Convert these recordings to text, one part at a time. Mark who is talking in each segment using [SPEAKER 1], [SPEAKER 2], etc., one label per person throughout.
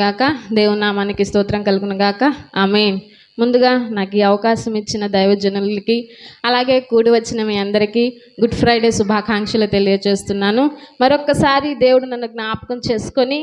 [SPEAKER 1] గాక దేవుని నామానికి స్తోత్రం కలుగును గాక ఆమేన్. ముందుగా నాకు ఈ అవకాశం ఇచ్చిన దైవజనులకి అలాగే కూడి వచ్చిన మీ అందరికీ గుడ్ ఫ్రైడే శుభాకాంక్షలు తెలియజేస్తున్నాను. మరొక్కసారి దేవుడు నన్ను జ్ఞాపకం చేసుకొని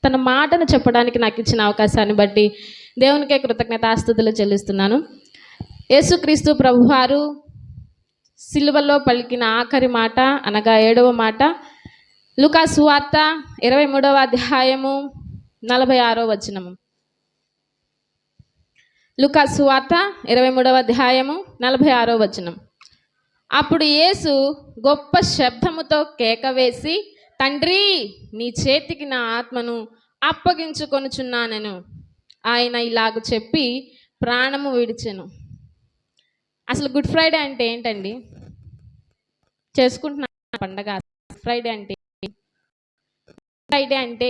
[SPEAKER 1] తన మాటను చెప్పడానికి నాకు ఇచ్చిన అవకాశాన్ని బట్టి దేవునికే కృతజ్ఞతాస్తుతులు చెల్లిస్తున్నాను. యేసుక్రీస్తు ప్రభువారు సిలువలో పలికిన ఆఖరి మాట అనగా 7వ మాట లూకా సువార్త 23వ అధ్యాయము 46వ వచనము. లూకా సువార్త 23వ అధ్యాయము 46వ వచనం. అప్పుడు యేసు గొప్ప శబ్దముతో కేక వేసి, తండ్రి, నీ చేతికి నా ఆత్మను అప్పగించుకొనుచున్నానెను. ఆయన ఇలాగ చెప్పి ప్రాణము విడిచెను. అసలు గుడ్ ఫ్రైడే అంటే ఏంటండి? చేసుకుంటున్న పండగ. ఫ్రైడే అంటే ఫ్రైడే అంటే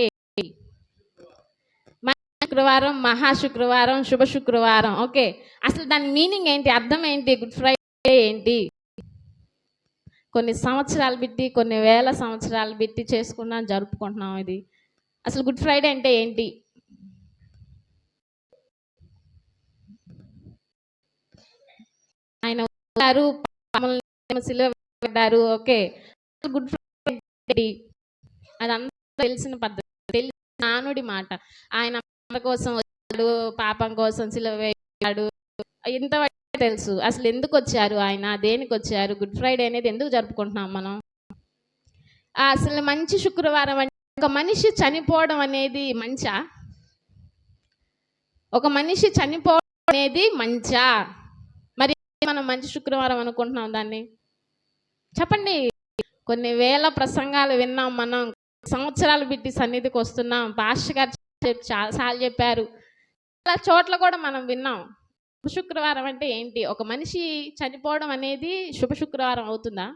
[SPEAKER 1] శుక్రవారం, మహాశుక్రవారం, శుభ శుక్రవారం. ఓకే, అసలు దాని మీనింగ్ ఏంటి, అర్థం ఏంటి, గుడ్ ఫ్రైడే ఏంటి? కొన్ని సంవత్సరాలు పెట్టి, కొన్ని వేల సంవత్సరాలు పెట్టి చేసుకున్నాం, జరుపుకుంటున్నాం. ఇది అసలు గుడ్ ఫ్రైడే అంటే ఏంటి? ఆయన సిలువ పడ్డారు. ఓకే, గుడ్ ఫ్రైడే అదంతా తెలిసిన పద్ధతి, తెలిసిన నానుడి మాట. ఆయన మన కోసం వచ్చాడు, పాపం కోసం సిలువ వేశాడు, ఇంతవరకు తెలుసు. అసలు ఎందుకు వచ్చారు ఆయన, దేనికి వచ్చారు, గుడ్ ఫ్రైడే అనేది ఎందుకు జరుపుకుంటున్నాం మనం? అసలు మంచి శుక్రవారం అంటే ఒక మనిషి చనిపోవడం అనేది మంచా? ఒక మనిషి చనిపోవడం అనేది మంచా? మరి మనం మంచి శుక్రవారం అనుకుంటున్నాం దాన్ని? చెప్పండి. కొన్ని వేల ప్రసంగాలు విన్నాం, మనం సంవత్సరాలు పెట్టి సన్నిధికి వస్తున్నాం, పాస్టర్ గారు చాలాసార్లు చెప్పారు, చాలా చోట్ల కూడా మనం విన్నాం. శుభ శుక్రవారం అంటే ఏంటి? ఒక మనిషి చనిపోవడం అనేది శుభ శుక్రవారం అవుతుందా?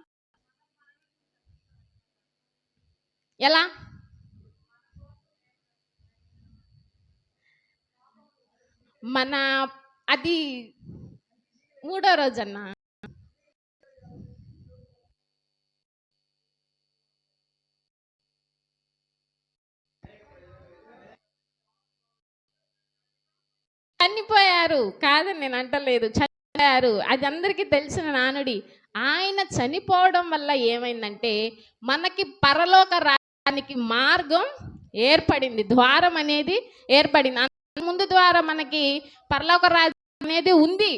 [SPEAKER 1] ఎలా? మన అది 3వ రోజన్నా? చనిపోయారు కాదని నేను అంటలేదు, చనిపోయారు. అది అందరికీ తెలిసిన నానుడి. ఆయన చనిపోవడం వల్ల ఏమైందంటే మనకి పరలోక రాజ్యానికి మార్గం ఏర్పడింది, ద్వారం అనేది ఏర్పడింది. ముందు ద్వారా మనకి పరలోక రాజ్యం అనేది ఉంది.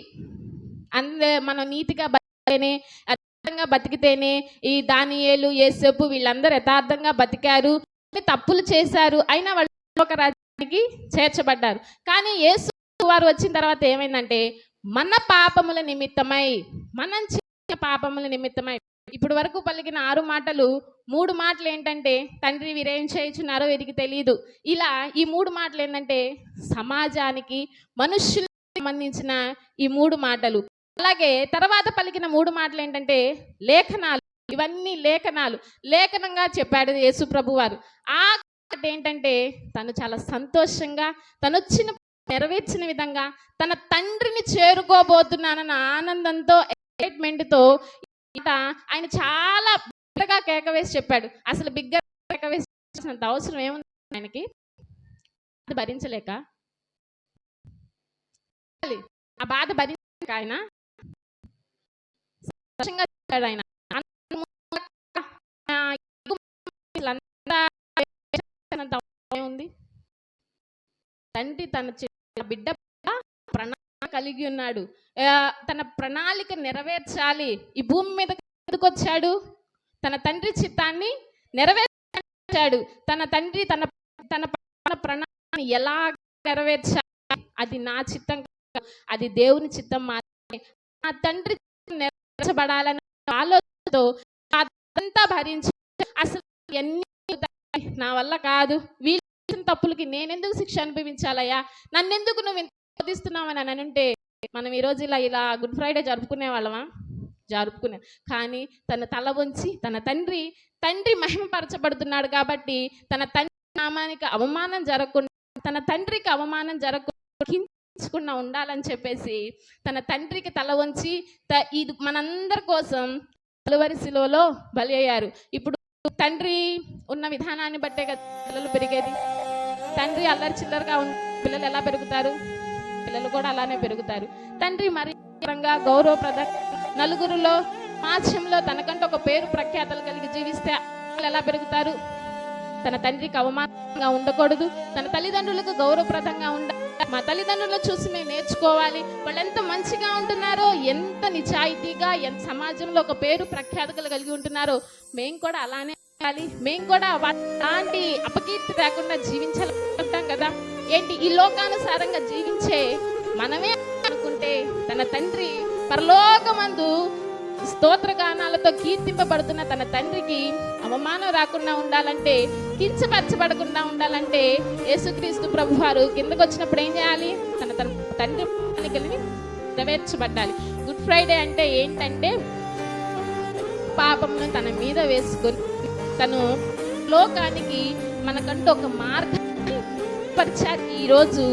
[SPEAKER 1] మనం నీతిగా బతికితేనే, యథార్థంగా బతికితేనే, ఈ దానియేలు, యేసేపు వీళ్ళందరూ యథార్థంగా బతికారు, తప్పులు చేశారు, అయినా వాళ్ళు పరలోక రాజ్యానికి చేర్చబడ్డారు. కానీ యేసు వారు వచ్చిన తర్వాత ఏమైందంటే మన పాపముల నిమిత్తమై, మనం చేసిన పాపముల నిమిత్తమై, ఇప్పుడు వరకు పలికిన 6 మాటలు, 3 మాటలు ఏంటంటే తండ్రి వీరేం చేయుచున్నారో వీరికి తెలియదు. ఇలా ఈ 3 మాటలు ఏంటంటే సమాజానికి, మనుషులకు సంబంధించిన ఈ 3 మాటలు. అలాగే తర్వాత పలికిన 3 మాటలు ఏంటంటే లేఖనాలు. ఇవన్నీ లేఖనంగా చెప్పాడు యేసు ప్రభు వారు. ఆ ఏంటంటే తను చాలా సంతోషంగా, తను వచ్చిన నెరవేర్చిన విధంగా, తన తండ్రిని చేరుకోబోతున్నానన్న ఆనందంతో, ఎక్సైట్మెంట్తో ఆయన చాలా బిగ్గరగా కేక వేసి చెప్పాడు. అసలు బిగ్గరగా కేక వేసినంత అవసరం ఏముంది ఆయనకి? అది భరించలేక, ఆ బాధ భరించలేక ఆయన ఆయన ఉంది. తండ్రి తన బిడ్డ ప్రణాళిక కలిగి ఉన్నాడు. తన ప్రణాళిక నెరవేర్చాలి. ఈ భూమి మీద ఎందుకు వచ్చాడు? తన తండ్రి చిత్తాన్ని నెరవేర్చాడు. తన తండ్రి తన తన ప్రణాళికని ఎలా నెరవేర్చాలి? అది నా చిత్తం, అది దేవుని చిత్తం మాత్రమే. నా తండ్రి నెరవేర్చబడాలనే ఆలోచనతో అదంతా భరించి, అసలు ఎన్ని నా వల్ల కాదు, వీళ్ళు తప్పులకి నేనెందుకు శిక్ష అనుభవించాలయ్యా, నన్నెందుకు నువ్వు ఇంత బోధిస్తున్నావని అని అంటే మనం ఈరోజు ఇలా గుడ్ ఫ్రైడే జరుపుకునే వాళ్ళమా? జరుపుకునే. కానీ తన తల వంచి తన తండ్రి మహిమపరచబడుతున్నాడు కాబట్టి తన తండ్రి నామానికి అవమానం జరగకుండా, తన తండ్రికి అవమానం జరగకుండా ఉండాలని చెప్పేసి తన తండ్రికి తల వంచి ఇది మనందరి కోసం కలువరి శిలువలో బలి అయ్యారు. ఇప్పుడు తండ్రి ఉన్న విధానాన్ని బట్టే కదా పిల్లలు పెరిగేది. తండ్రి అల్లరి చిల్లరగా పిల్లలు ఎలా పెరుగుతారు? పిల్లలు కూడా అలానే పెరుగుతారు. తండ్రి మరి గౌరవప్రద నలుగురిలో సమాజంలో తనకంటూ ఒక పేరు ప్రఖ్యాతలు కలిగి జీవిస్తే ఎలా పెరుగుతారు? తన తండ్రికి అవమానంగా ఉండకూడదు, తన తల్లిదండ్రులకు గౌరవప్రదంగా ఉండాలి. మా తల్లిదండ్రులను చూసి మేము నేర్చుకోవాలి, వాళ్ళు ఎంత మంచిగా ఉంటున్నారో, ఎంత నిజాయితీగా, ఎంత సమాజంలో ఒక పేరు ప్రఖ్యాతలు కలిగి ఉంటున్నారో మేము కూడా అలానే ఉండాలి, మేము కూడా అలాంటి అపకీర్తి లేకుండా జీవించాలంటాం కదా. ఏంటి ఈ లోకానుసారంగా జీవించే మనమే అనుకుంటే తన తండ్రి పరలోకమందు స్తోత్రగానాలతో కీర్తింపబడుతున్న తన తండ్రికి అవమానం రాకుండా ఉండాలంటే, కించపరచబడకుండా ఉండాలంటే యేసుక్రీస్తు ప్రభువారు కిందకు వచ్చినప్పుడు ఏం చేయాలి? తన తండ్రి కలిగి నెరవేర్చబడాలి. గుడ్ ఫ్రైడే అంటే ఏంటంటే పాపమును తన మీద వేసుకొని తను లోకానికి మనకంటూ ఒక మార్గాన్ని పరిచారు. ఈరోజు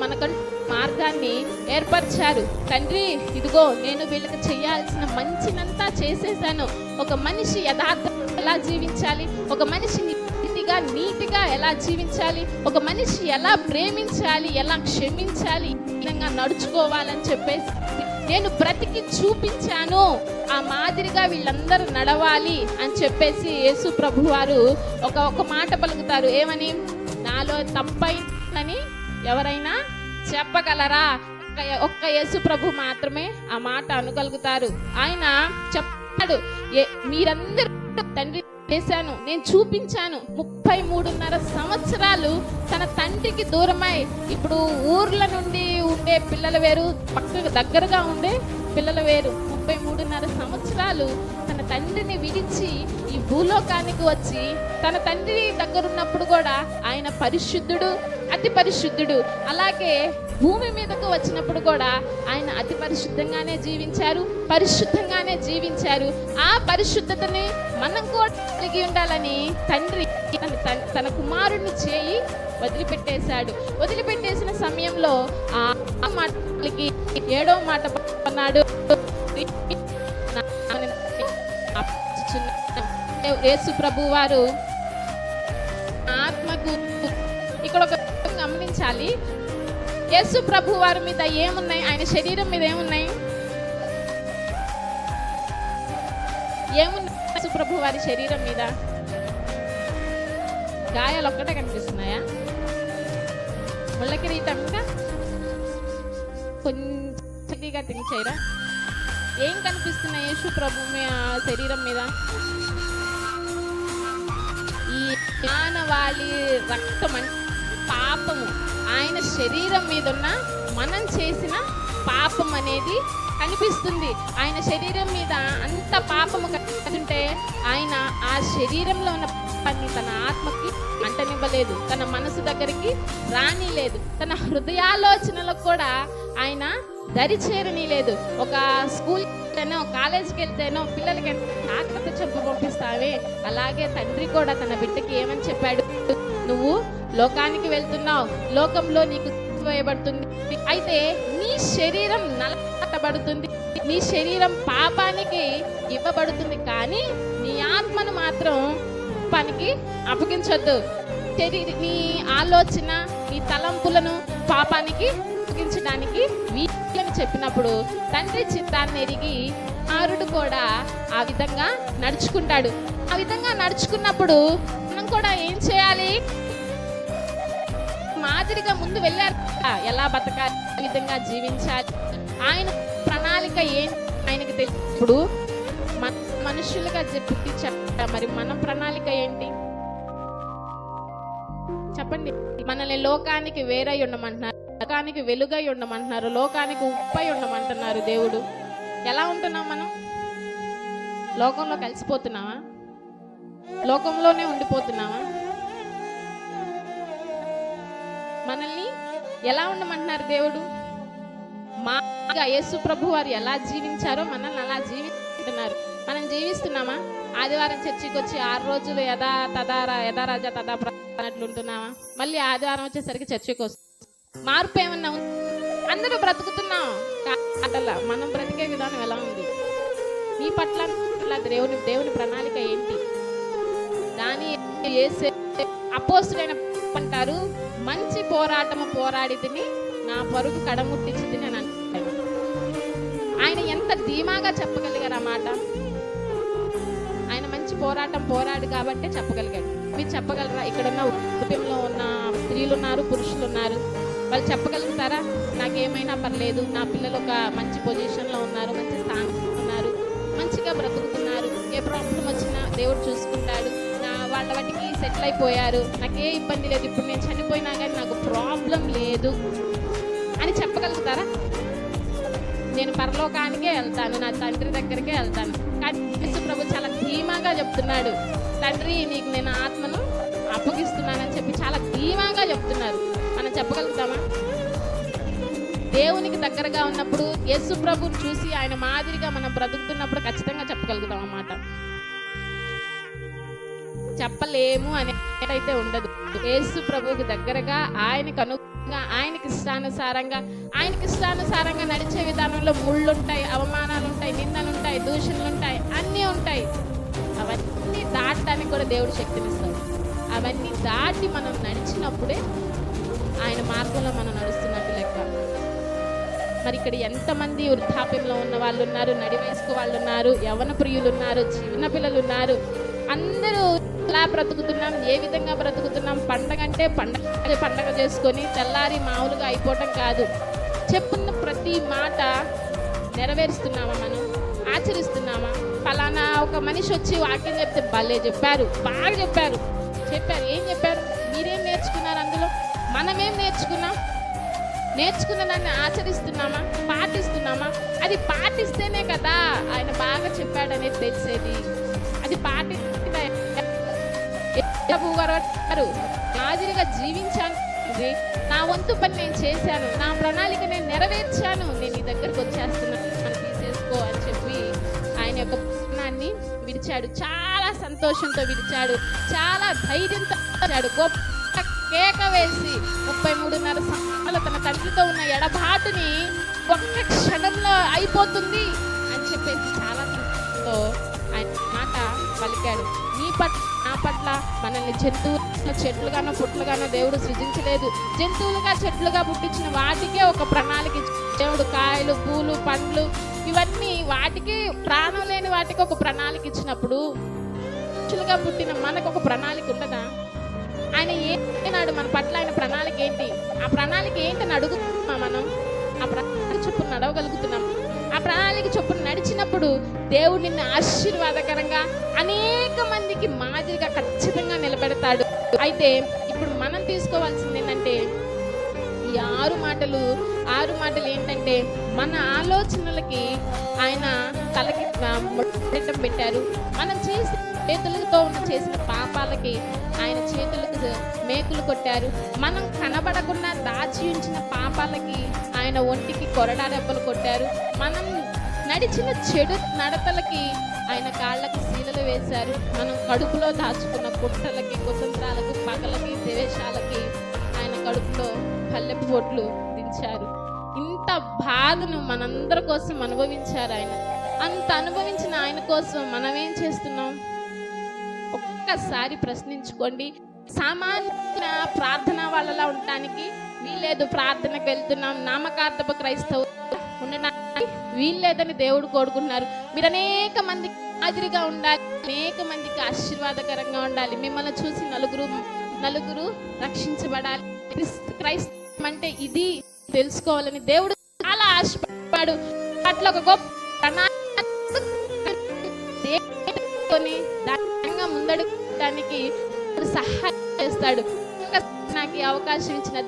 [SPEAKER 1] మనకంటూ మార్గాన్ని ఏర్పరిచారు. తండ్రి ఇదిగో నేను వీళ్ళకి చేయాల్సిన మంచినంతా చేసేసాను. ఒక మనిషి యథార్థం ఎలా జీవించాలి, ఒక మనిషి నీతిగా ఎలా జీవించాలి, ఒక మనిషి ఎలా ప్రేమించాలి, ఎలా క్షమించాలి, ఈ విధంగా నడుచుకోవాలని చెప్పేసి నేను బ్రతికి చూపించాను. ఆ మాదిరిగా వీళ్ళందరూ నడవాలి అని చెప్పేసి యేసు ప్రభు వారు ఒక మాట పలుకుతారు. ఏమని? నాలో తప్పైందని ఎవరైనా చెప్పగలరా? ఒక్క యేసు ప్రభు మాత్రమే ఆ మాట అనగలుగుతారు. ఆయన చెప్పాడు, మీరందరూ తండ్రి చేశాను, నేను చూపించాను. 33.5 సంవత్సరాలు తన తండ్రికి దూరమై, ఇప్పుడు ఊర్ల నుండి ఉండే పిల్లలు వేరు, పక్కకు దగ్గరగా ఉండే పిల్లలు వేరు. 33.5 సంవత్సరాలు తన తండ్రిని విడిచి ఈ భూలోకానికి వచ్చి తన తండ్రి దగ్గరున్నప్పుడు కూడా ఆయన పరిశుద్ధుడు, అతి పరిశుద్ధుడు. అలాగే భూమి మీదకు వచ్చినప్పుడు కూడా ఆయన అతి పరిశుద్ధంగానే జీవించారు, పరిశుద్ధంగానే జీవించారు. ఆ పరిశుద్ధతని మనం కూడా కలిగి ఉండాలని తండ్రి తన కుమారుడిని చేయి వదిలిపెట్టేసిన సమయంలో ఆ మాటలకి 7వ మాట అన్నాడు, యేసు ప్రభు వారు ఆత్మకు. ఇక్కడ ఒక గమనించాలి, యేసు ప్రభు వారి మీద ఏమున్నాయి? ఆయన శరీరం మీద ఏమున్నాయి? యేసు ప్రభు వారి శరీరం మీద గాయాలు ఒక్కటే కనిపిస్తున్నాయా? ముళ్ళ కిరీటం ఇంకా కొంచెంగా థింక్ చేయరా? ఏం కనిపిస్తున్నాయి యేసు ప్రభు శరీరం మీద? ఈ మానవాళి రక్తం అంటే పాపము. ఆయన శరీరం మీద ఉన్న మనం చేసిన పాపం అనేది కనిపిస్తుంది. ఆయన శరీరం మీద అంత పాపము కనిపిస్తుంటే ఆయన ఆ శరీరంలో ఉన్న పాపాన్ని తన ఆత్మకి అంటనివ్వలేదు, తన మనసు దగ్గరికి రానిలేదు, తన హృదయాలోచనలకు కూడా ఆయన దరిచేరని లేదు. ఒక స్కూల్ కాలేజీకి వెళ్తేనో పిల్లలకి ఆత్మత చెప్పు పంపిస్తావే, అలాగే తండ్రి కూడా తన బిడ్డకి ఏమని చెప్పాడు? నువ్వు లోకానికి వెళ్తున్నావు, లోకంలో నీకు వేయబడుతుంది, అయితే నీ శరీరం నలబడుతుంది, నీ శరీరం పాపానికి ఇవ్వబడుతుంది, కానీ నీ ఆత్మను మాత్రం పాపానికి అప్పగించొద్దు. నీ ఆలోచన, నీ తలంపులను పాపానికి అప్పగించడానికి వీళ్ళని చెప్పినప్పుడు తండ్రి చిత్తాన్ని ఎరిగి ఆరుడు కూడా ఆ విధంగా నడుచుకుంటాడు. ఆ విధంగా నడుచుకున్నప్పుడు మనం కూడా ఏం చేయాలి? మాదిరిగా ముందు వెళ్ళారు, ఎలా బతకాలి, ఏ విధంగా జీవించాలి, ఆయన ప్రణాళిక ఏంటి ఆయనకి తెలిసినప్పుడు మనుషులుగా చెప్పి మరి మన ప్రణాళిక ఏంటి చెప్పండి? మనల్ని లోకానికి వేరై ఉండమంటున్నారు, లోకానికి వెలుగై ఉండమంటున్నారు, లోకానికి ఉప్పై ఉండమంటున్నారు దేవుడు. ఎలా ఉంటున్నాం మనం? లోకంలో కలిసిపోతున్నావా? లోకంలోనే ఉండిపోతున్నావా? మనల్ని ఎలా ఉండమంటున్నారు దేవుడు? మాగా యేసు ప్రభు వారు ఎలా జీవించారో మనల్ని అలా జీవిస్తున్నారు. మనం జీవిస్తున్నామా? ఆదివారం చర్చికి వచ్చి 6 రోజులు యథారాజా తదా అన్నట్లు ఉంటున్నావా? మళ్ళీ ఆదివారం వచ్చేసరికి చర్చికి వస్తాం. మార్పు ఏమన్నా ఉంది? అందరూ బ్రతుకుతున్నాం, అట్లా మనం బ్రతికే విధానం ఎలా ఉంది? నీ పట్ల దేవుని ప్రణాళిక ఏంటి? దాని అపోస్తులైన అంటారు, మంచి పోరాటము పోరాడితిని, నా పరుగు కడముట్టించింది నేను అంటాను. ఆయన ఎంత ధీమాగా చెప్పగలిగారు ఆ మాట. ఆయన మంచి పోరాటం పోరాడు కాబట్టే చెప్పగలిగాడు. మీరు చెప్పగలరా? ఇక్కడున్న కుటుంబంలో ఉన్న స్త్రీలు ఉన్నారు, పురుషులు ఉన్నారు. వాళ్ళు చెప్పగలుగుతారా? నాకేమైనా పర్లేదు, నా పిల్లలు ఒక మంచి పొజిషన్లో ఉన్నారు, మంచి స్థానంలో ఉన్నారు, మంచిగా బ్రతుకుతున్నారు, ఏ ప్రాబ్లం వచ్చినా దేవుడు చూసుకుంటాడు, వాళ్ళ వాటికి సెటిల్ అయిపోయారు, నాకే ఇబ్బంది లేదు, ఇప్పుడు నేను చనిపోయినా కానీ నాకు ప్రాబ్లం లేదు అని చెప్పగలుగుతారా? నేను పరలోకానికే వెళ్తాను, నా తండ్రి దగ్గరికే వెళ్తాను. కానీ యేసు ప్రభు చాలా ధీమాగా చెప్తున్నాడు, తండ్రి నీకు నేను ఆత్మను అప్పగిస్తున్నానని చెప్పి చాలా ధీమాగా చెప్తున్నారు. మనం చెప్పగలుగుతామా? దేవునికి దగ్గరగా ఉన్నప్పుడు, యేసు ప్రభుని చూసి ఆయన మాదిరిగా మనం బ్రతుకుతున్నప్పుడు ఖచ్చితంగా చెప్పగలుగుతాం అన్నమాట. చెప్పలేము అనేటైతే ఉండదు. యేసు ప్రభువుకి దగ్గరగా, ఆయనకు అనుగుణంగా, ఆయనకి ఇష్టానుసారంగా నడిచే విధానంలో ముళ్ళుంటాయి, అవమానాలు ఉంటాయి, నిందలుంటాయి, దూషణలు ఉంటాయి, అన్నీ ఉంటాయి. అవన్నీ దాటడానికి కూడా దేవుడు శక్తినిస్తాడు. అవన్నీ దాటి మనం నడిచినప్పుడే ఆయన మార్గంలో మనం నడుస్తున్నట్టు లెక్క. మరి ఇక్కడ ఎంతమంది వృద్ధాప్యంలో ఉన్న వాళ్ళు ఉన్నారు, నడి వయస్కు వాళ్ళు ఉన్నారు, యవ్వన ప్రియులు ఉన్నారు, చిన్న పిల్లలు ఉన్నారు. అందరూ ఎలా బ్రతుకుతున్నాం, ఏ విధంగా బ్రతుకుతున్నాం? పండగ అంటే పండగ చేసుకొని తెల్లారి మామూలుగా అయిపోవటం కాదు. చెప్పున్న ప్రతి మాట నెరవేరుస్తున్నామా? మనం ఆచరిస్తున్నామా? ఫలానా ఒక మనిషి వచ్చి వాక్యం చెప్తే భలే చెప్పారు, బాగా చెప్పారు. ఏం చెప్పారు? మీరేం నేర్చుకున్నారు అందులో? మనమేం నేర్చుకున్నాం? నేర్చుకున్న దాన్ని ఆచరిస్తున్నామా, పాటిస్తున్నామా? అది పాటిస్తేనే కదా ఆయన బాగా చెప్పాడనేది తెలిసేది. అది మాదిరిగా జీవించాను, నా వంతు పని నేను చేశాను, నా ప్రణాళిక నేను నెరవేర్చాను, నేను నీ దగ్గరకు వచ్చేస్తున్నాను, మనం తీసేసుకో అని చెప్పి ఆయన యొక్క ప్రాణాన్ని విడిచాడు. చాలా సంతోషంతో విడిచాడు, చాలా ధైర్యంతో విడిచాడు. గొప్ప కేక వేసి 33.5 సంవత్సరాలు తన తండ్రితో ఉన్న ఎడబాటుని ఒక్క క్షణంలో అయిపోతుంది అని చెప్పేసి చాలా సంతోషంతో ఆయన మాట పలికాడు. నీ పట్ల, నా పట్ల మనల్ని జంతువులుగా, చెట్లుగానో పుట్లుగానో దేవుడు సృజించలేదు. జంతువులుగా, చెట్లుగా పుట్టించిన వాటికే ఒక ప్రణాళిక దేవుడు. కాయలు, పూలు, పండ్లు ఇవన్నీ వాటికి, ప్రాణం లేని వాటికి ఒక ప్రణాళిక ఇచ్చినప్పుడు మనుషులుగా పుట్టిన మనకు ఒక ప్రణాళిక ఉండదా? ఆయన ఏనాడు మన పట్ల ఆయన ప్రణాళిక ఏంటి? ఆ ప్రణాళిక ఏంటని అడుగుతున్నాం మనం? ఆ ప్రణాళిక చొప్పున నడవగలుగుతున్నాం? ఆ ప్రణాళిక చొప్పున నడిచినప్పుడు దేవుడు నిన్ను ఆశీర్వాదకరంగా అనేక మందికి మాదిరిగా ఖచ్చితంగా నిలబెడతాడు. అయితే ఇప్పుడు మనం తీసుకోవాల్సింది ఏంటంటే, ఈ 6 మాటలు ఏంటంటే, మన ఆలోచనలకి ఆయన తలకి ముట్టం పెట్టారు. మనం చేతులతో చేసిన పాపాలకి ఆయన చేతులకు మేకులు కొట్టారు. మనం కనబడకుండా దాచి ఉంచిన పాపాలకి ఆయన ఒంటికి కొరడా దెబ్బలు కొట్టారు. మనం నడిచిన చెడు నడతలకి ఆయన కాళ్ళకి శీలలు వేశారు. మనం కడుపులో దాచుకున్న కుట్రలకి, కుతంత్రాలకు, పగలకి, ద్వేషాలకి ఆయన కడుపులో పల్లెపు బొట్లు దించారు. ఇంత బాధను మనందరి కోసం అనుభవించారు ఆయన. అంత అనుభవించిన ఆయన కోసం మనం ఏం చేస్తున్నాం? ఒక్కసారి ప్రశ్నించుకోండి. సామాన్య ప్రార్థన వాళ్ళలా ఉండటానికి వీల్లేదు. ప్రార్థనకు వెళ్తున్నాం, నామకార్థపు క్రైస్తవు ఉండడానికి వీల్లేదని దేవుడు కోరుకుంటున్నారు. మీరు అనేక మందికి మాదిరిగా ఉండాలి, అనేక మందికి ఆశీర్వాదకరంగా ఉండాలి. మిమ్మల్ని చూసి నలుగురు రక్షించబడాలి. క్రైస్తవం అంటే ఇది తెలుసుకోవాలని దేవుడు చాలా ఆశపడ్డాడు. అట్లా ఒక గొప్ప ముందడుగడానికి సహాయం చేస్తాడు. నాకు ఈ అవకాశం ఇచ్చిన